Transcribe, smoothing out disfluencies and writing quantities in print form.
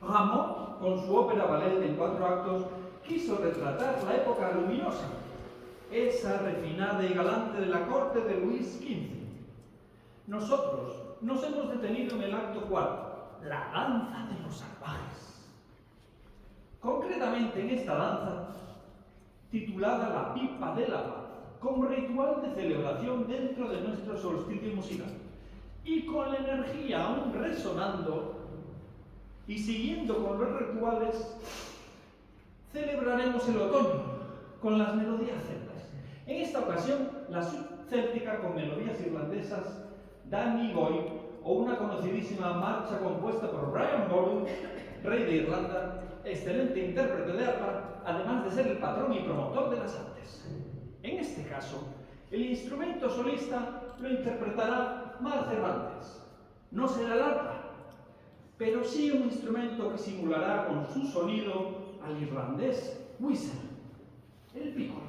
Rameau, con su ópera ballet en 4 actos, quiso retratar la época luminosa, esa refinada y galante de la corte de Luis XV. Nosotros nos hemos detenido en el acto 4, la danza de los salvajes. Concretamente en esta danza, titulada La Pipa de la Paz, como ritual de celebración dentro de nuestro solsticio musical, y con la energía aún resonando y siguiendo con los rituales, celebraremos el otoño con las melodías celtas. En esta ocasión, la subcéltica con melodías irlandesas, Danny Boy, o una conocidísima marcha compuesta por Brian Boru, rey de Irlanda, excelente intérprete de arpa, además de ser el patrón y promotor de las artes. En este caso, el instrumento solista lo interpretará Mar Cervantes. No será el arpa, pero sí un instrumento que simulará con su sonido al irlandés whistle, el piccolo.